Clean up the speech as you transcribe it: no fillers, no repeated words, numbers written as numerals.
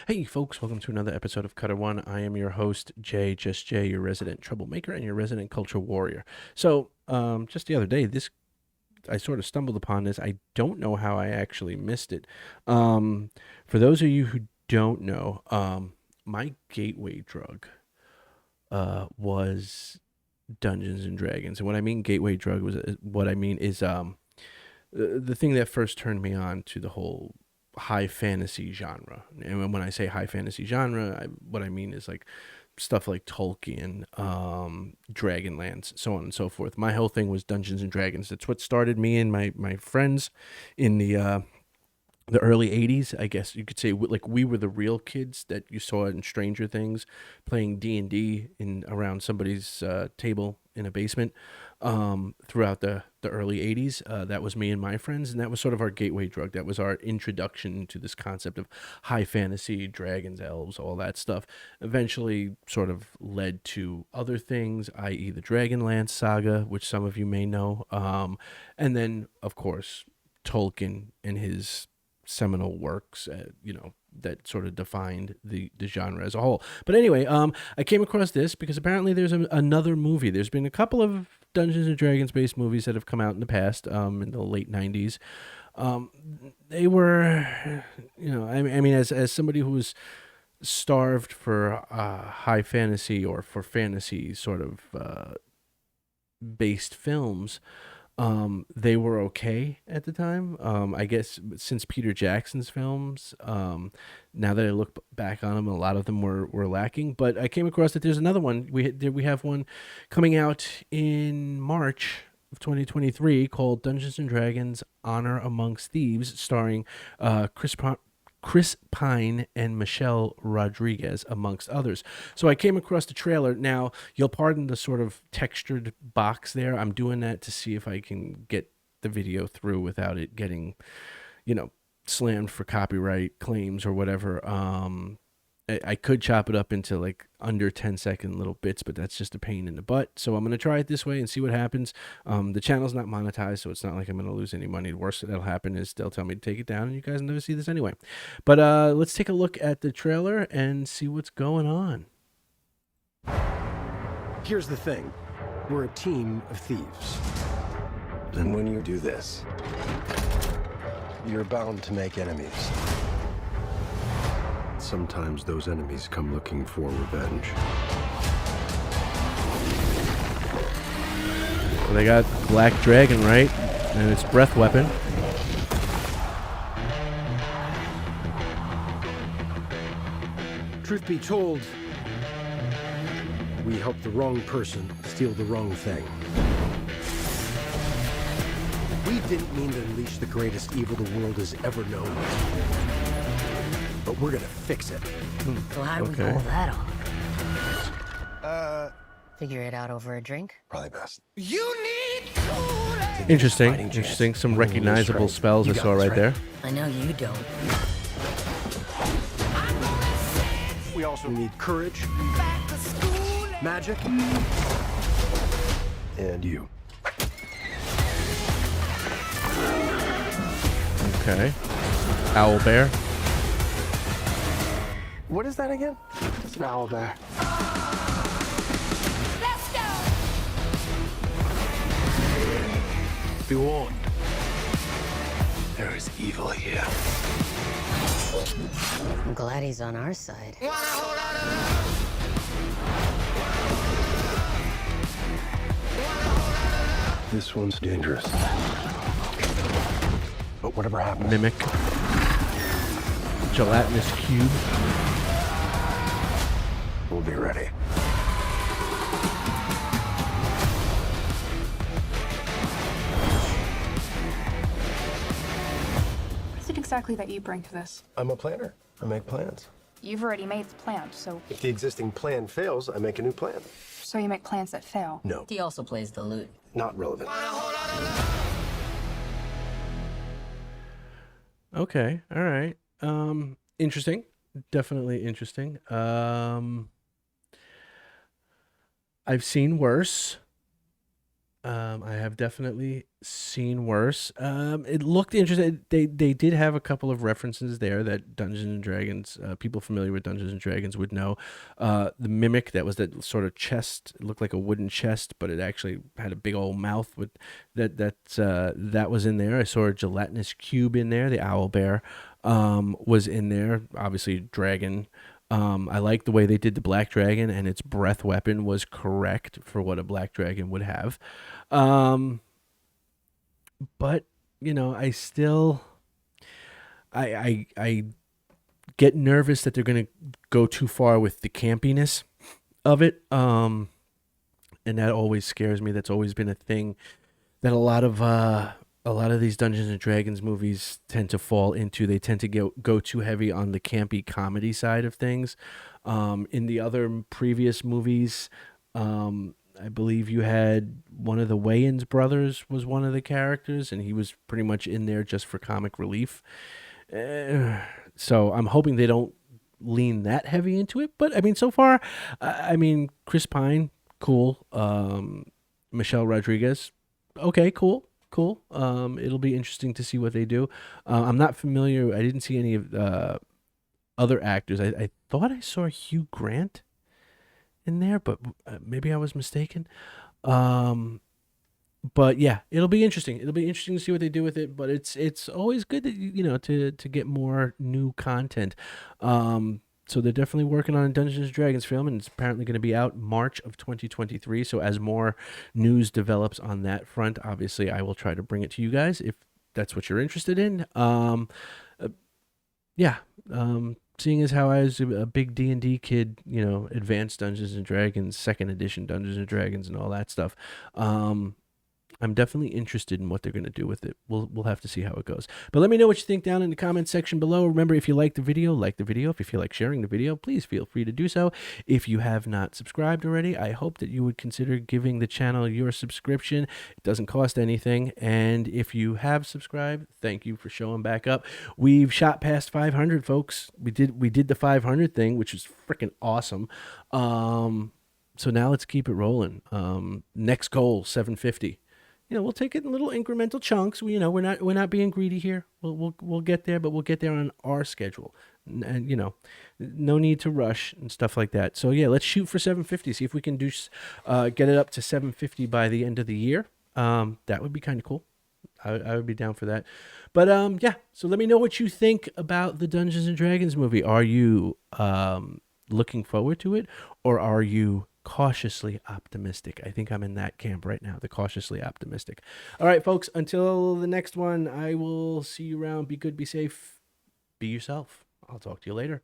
Hey, folks, welcome to another episode of Cutter One. I am your host, Jay, just Jay, your resident troublemaker and your resident culture warrior. Just the other day, I sort of stumbled upon this. I don't know how I actually missed it. For those of you who don't know, my gateway drug was Dungeons and Dragons, and what I mean gateway drug was what I mean is the thing that first turned me on to the whole high fantasy genre. And when I say high fantasy genre, what I mean is like stuff like Tolkien, Dragonlance, so on and so forth. My whole thing was Dungeons and Dragons. That's what started me and my friends in the early 80s. I guess you could say, like, we were the real kids that you saw in Stranger Things playing D&D in around somebody's table in a basement throughout the early 80s. That was me and my friends, and that was sort of our gateway drug. That was our introduction to this concept of high fantasy, dragons, elves, all that stuff. Eventually sort of led to other things, i.e. the Dragonlance saga, which some of you may know. And then, of course, Tolkien and his seminal works, that sort of defined the genre as a whole. But anyway, I came across this because apparently there's another movie. There's been a couple of Dungeons and Dragons based movies that have come out in the past, in the late 90s. They were, I mean, as somebody who was starved for high fantasy or for fantasy sort of based films, they were okay at the time. I guess since Peter Jackson's films, now that I look back on them, a lot of them were lacking. But I came across that there's another one. We have one coming out in March of 2023 called Dungeons and Dragons: Honor Amongst Thieves, starring Chris Pine and Michelle Rodriguez, amongst others. So I came across the trailer. Now, you'll pardon the sort of textured box there. I'm doing that to see if I can get the video through without it getting, slammed for copyright claims or whatever. I could chop it up into like under 10-second little bits, but that's just a pain in the butt. So I'm going to try it this way and see what happens. The channel's not monetized, so it's not like I'm going to lose any money. The worst that'll happen is they'll tell me to take it down, and you guys never see this anyway. But let's take a look at the trailer and see what's going on. Here's the thing. We're a team of thieves. And when you do this, you're bound to make enemies. Sometimes those enemies come looking for revenge. Well, they got Black Dragon, right? And it's breath weapon. Truth be told, we helped the wrong person steal the wrong thing. We didn't mean to unleash the greatest evil the world has ever known. But we're gonna fix it. So how do we Okay. pull that off? Figure it out over a drink? Probably best. Interesting. Some recognizable spells I saw right there. I know you don't. We also need courage, magic, and you. Okay. Owl bear. What is that again? It's an owl bear. Let's go! Be warned. There is evil here. I'm glad he's on our side. This one's dangerous. But whatever happens, Mimic. Gelatinous cube. we'll be ready. What is it exactly that you bring to this? I'm a planner. I make plans. You've already made the plan, so If the existing plan fails, I make a new plan. you make plans that fail. No, He also plays the lute. not relevant. Okay. All right. Interesting. Definitely interesting. I've seen worse. I have definitely seen worse. It looked interesting. They did have a couple of references there that Dungeons and Dragons, people familiar with Dungeons and Dragons would know. The mimic, that was that sort of chest. It looked like a wooden chest, but it actually had a big old mouth with that was in there. I saw a gelatinous cube in there. The owl bear was in there. Obviously, dragon. I like the way they did the black dragon, and its breath weapon was correct for what a black dragon would have. Um, but I still, I get nervous that they're gonna go too far with the campiness of it. And that always scares me. That's always been a thing that a lot of these Dungeons and Dragons movies tend to fall into. They tend to go too heavy on the campy comedy side of things. In the other previous movies, I believe you had one of the Wayans brothers was one of the characters, and he was pretty much in there just for comic relief. So I'm hoping they don't lean that heavy into it. But I mean, so far, I mean, Chris Pine, cool. Michelle Rodriguez, okay, cool. Cool. It'll be interesting to see what they do. I'm not familiar. I didn't see any of other actors. I thought I saw Hugh Grant in there, but maybe I was mistaken. But yeah, it'll be interesting. It'll be interesting to see what they do with it. But it's always good that to get more new content. So they're definitely working on a Dungeons & Dragons film, and it's apparently going to be out March of 2023. So as more news develops on that front, obviously I will try to bring it to you guys if that's what you're interested in. Yeah. Seeing as how I was a big D&D kid, Advanced Dungeons & Dragons, 2nd edition Dungeons & Dragons and all that stuff. I'm definitely interested in what they're going to do with it. We'll have to see how it goes. But let me know what you think down in the comment section below. Remember, if you like the video, like the video. If you feel like sharing the video, please feel free to do so. If you have not subscribed already, I hope that you would consider giving the channel your subscription. It doesn't cost anything. And if you have subscribed, thank you for showing back up. We've shot past 500, folks. We did the 500 thing, which was freaking awesome. So now let's keep it rolling. Next goal, 750. We'll take it in little incremental chunks. We're not being greedy here. We'll get there, but we'll get there on our schedule, and no need to rush and stuff like that. So yeah, let's shoot for 750. See if we can get it up to 750 by the end of the year. That would be kind of cool. I would be down for that. But yeah. So let me know what you think about the Dungeons and Dragons movie. Are you looking forward to it, or are you cautiously optimistic? I think I'm in that camp right now, the cautiously optimistic. All right, folks, until the next one, I will see you around. Be good, be safe, be yourself. I'll talk to you later.